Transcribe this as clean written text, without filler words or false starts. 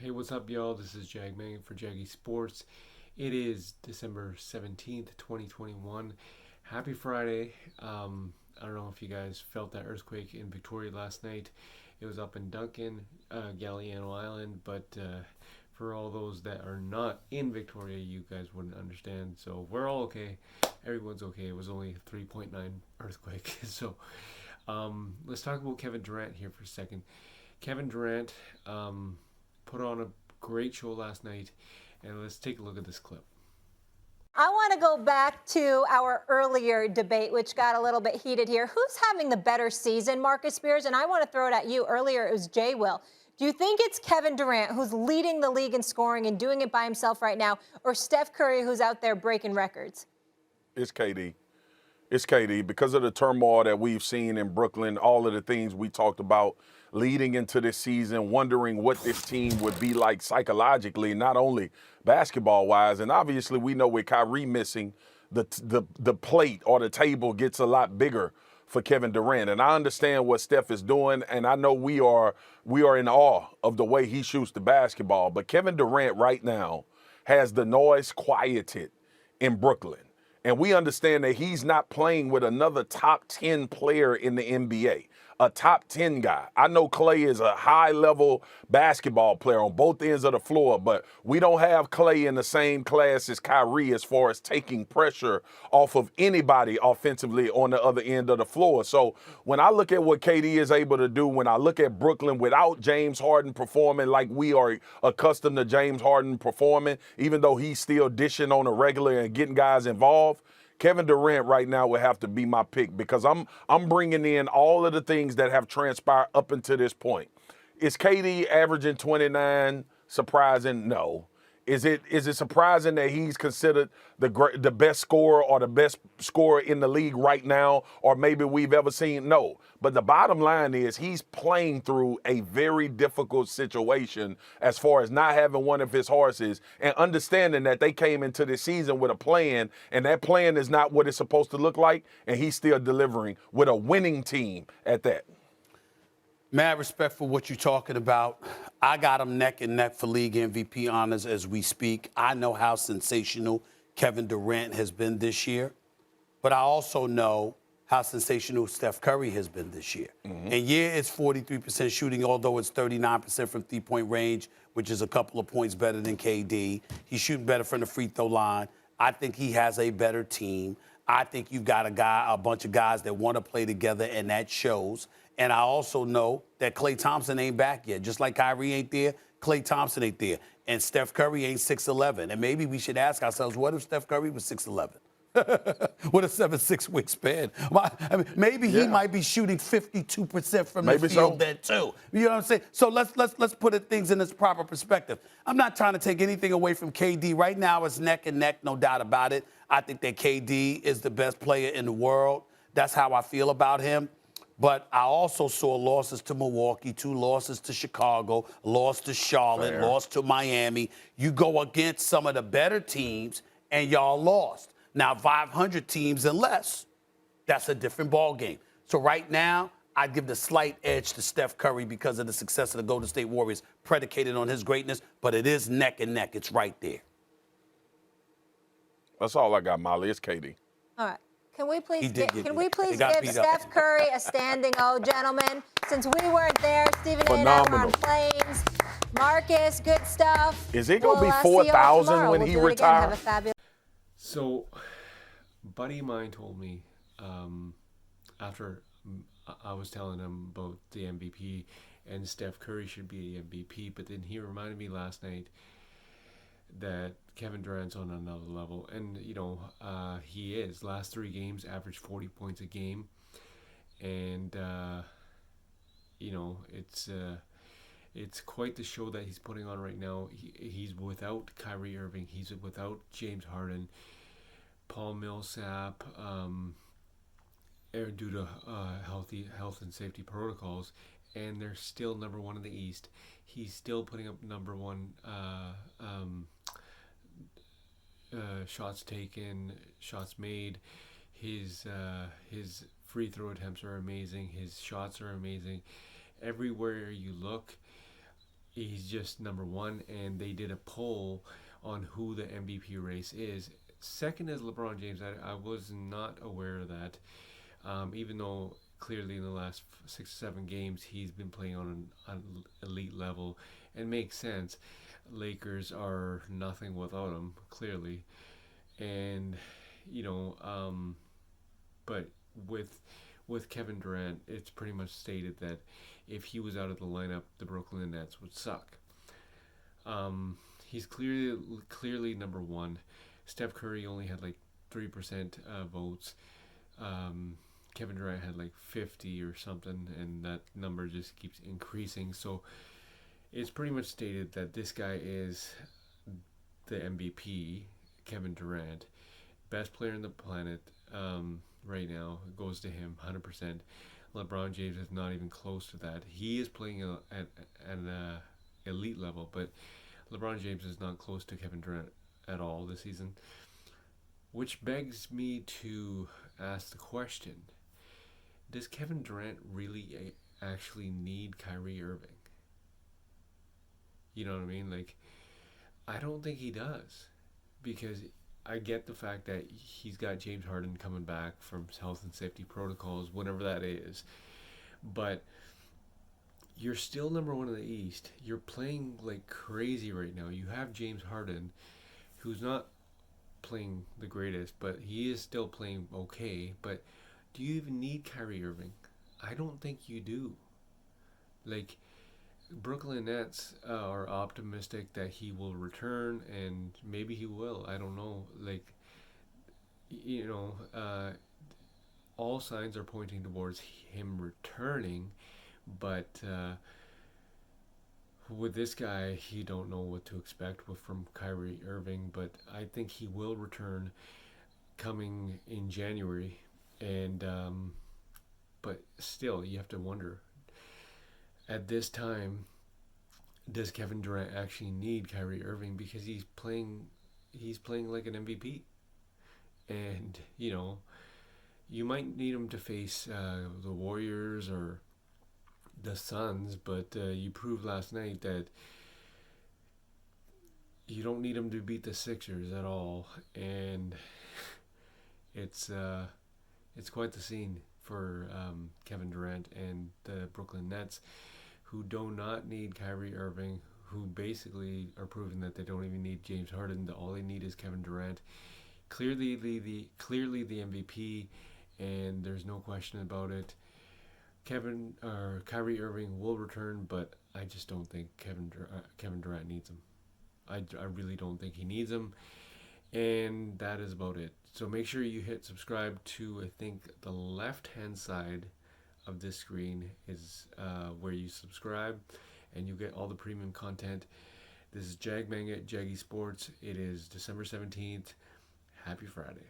Hey, what's up, y'all? This is Jag Mang for Jaggy Sports. It is December 17th, 2021. Happy Friday. I don't know if you guys felt that earthquake in Victoria last night. It was up in Duncan, Galliano Island, but for all those that are not in Victoria, you guys wouldn't understand. So we're all okay. Everyone's okay. It was only a 3.9 earthquake. So let's talk about Kevin Durant here for a second. Kevin Durant put on a great show last night, and let's take a look at this clip. I want to go back to our earlier debate, which got a little bit heated here. Who's having the better season, Marcus Spears? And I want to throw it at you. Earlier, it was Jay Will. Do you think it's Kevin Durant, who's leading the league in scoring and doing it by himself right now, or Steph Curry, who's out there breaking records? It's KD. It's KD because of the turmoil that we've seen in Brooklyn, all of the things we talked about leading into this season, wondering what this team would be like psychologically, not only basketball-wise. And obviously we know with Kyrie missing, the plate or the table gets a lot bigger for Kevin Durant. And I understand what Steph is doing, and I know we are in awe of the way he shoots the basketball. But Kevin Durant right now has the noise quieted in Brooklyn. And we understand that he's not playing with another top 10 player in the NBA, a top 10 guy. I know Klay is a high-level basketball player on both ends of the floor, but we don't have Klay in the same class as Kyrie as far as taking pressure off of anybody offensively on the other end of the floor. So when I look at what KD is able to do, when I look at Brooklyn without James Harden performing like we are accustomed to James Harden performing, even though he's still dishing on a regular and getting guys involved, Kevin Durant right now would have to be my pick because I'm bringing in all of the things that have transpired up until this point. Is KD averaging 29 surprising? No. Is it surprising that he's considered the best scorer or the best scorer in the league right now, or maybe we've ever seen? No. But the bottom line is he's playing through a very difficult situation as far as not having one of his horses and understanding that they came into the season with a plan, and that plan is not what it's supposed to look like, and he's still delivering with a winning team at that. Mad respect for what you're talking about. I got him neck and neck for league MVP honors as we speak. I know how sensational Kevin Durant has been this year, but I also know how sensational Steph Curry has been this year. And yeah, it's 43% shooting, although it's 39% from three-point range, which is a couple of points better than KD. He's shooting better from the free throw line. I think he has a better team. I think you've got a bunch of guys that want to play together, and that shows. And I also know that Klay Thompson ain't back yet. Just like Kyrie ain't there, Klay Thompson ain't there. And Steph Curry ain't 6'11". And maybe we should ask ourselves, what if Steph Curry was 6'11"? With a 7'6" wingspan. I mean, maybe he might be shooting 52% from the field then too. You know what I'm saying? So let's put things in its proper perspective. I'm not trying to take anything away from KD. Right now it's neck and neck, no doubt about it. I think that KD is the best player in the world. That's how I feel about him. But I also saw losses to Milwaukee, 2 losses to Chicago, loss to Charlotte, loss to Miami. You go against some of the better teams, and y'all lost. Now, 500 teams and less, that's a different ballgame. So right now, I'd give the slight edge to Steph Curry because of the success of the Golden State Warriors predicated on his greatness, but it is neck and neck. It's right there. That's all I got, Molly. It's KD. All right. Can we please give Steph Curry a standing O, gentlemen? Since we weren't there, Stephen and I were on planes. Marcus, good stuff. Is it going to be 4,000 when he retires? So, a buddy of mine told me after I was telling him about the MVP and Steph Curry should be the MVP, but then he reminded me last night that Kevin Durant's on another level, and he is. Last 3 games, averaged 40 points a game, and it's quite the show that he's putting on right now. He's without Kyrie Irving, he's without James Harden, Paul Millsap, due to health and safety protocols, and they're still number 1 in the East. He's still putting up number 1 shots taken, shots made. His free throw attempts are amazing. His shots are amazing. Everywhere you look, he's just number one, and they did a poll on who the MVP race is. Second is LeBron James. I was not aware of that, even though clearly in the last 6 or 7 games he's been playing on an elite level, and makes sense. Lakers are nothing without him, clearly, and you know, but with Kevin Durant, it's pretty much stated that if he was out of the lineup, the Brooklyn Nets would suck. He's clearly number one. Steph Curry only had like 3% votes. Kevin Durant had like 50 or something, and that number just keeps increasing. So it's pretty much stated that this guy is the MVP, Kevin Durant, best player on the planet right now. It goes to him 100%. LeBron James is not even close to that. He is playing at an elite level, but LeBron James is not close to Kevin Durant at all this season. Which begs me to ask the question, does Kevin Durant really actually need Kyrie Irving? You know what I mean? Like, I don't think he does, because I get the fact that he's got James Harden coming back from health and safety protocols, whatever that is. But you're still number one in the East. You're playing like crazy right now. You have James Harden, who's not playing the greatest, but he is still playing okay. But do you even need Kyrie Irving? I don't think you do. Like, Brooklyn Nets are optimistic that he will return, and maybe he will. I don't know. Like, you know, all signs are pointing towards him returning, but with this guy, you don't know what to expect from Kyrie Irving. But I think he will return coming in January, and but still, you have to wonder. At this time, does Kevin Durant actually need Kyrie Irving, because he's playing like an MVP, and you know, you might need him to face the Warriors or the Suns, but you proved last night that you don't need him to beat the Sixers at all, and it's quite the scene for Kevin Durant and the Brooklyn Nets, who do not need Kyrie Irving, who basically are proving that they don't even need James Harden. All they need is Kevin Durant. Clearly the MVP, and there's no question about it. Kyrie Irving will return, but I just don't think Kevin Durant needs him. I really don't think he needs him, and that is about it. So make sure you hit subscribe to, I think, the left-hand side of this screen is where you subscribe, and you get all the premium content. This is Jag Manga at Jaggy Sports. It is December 17th. Happy Friday.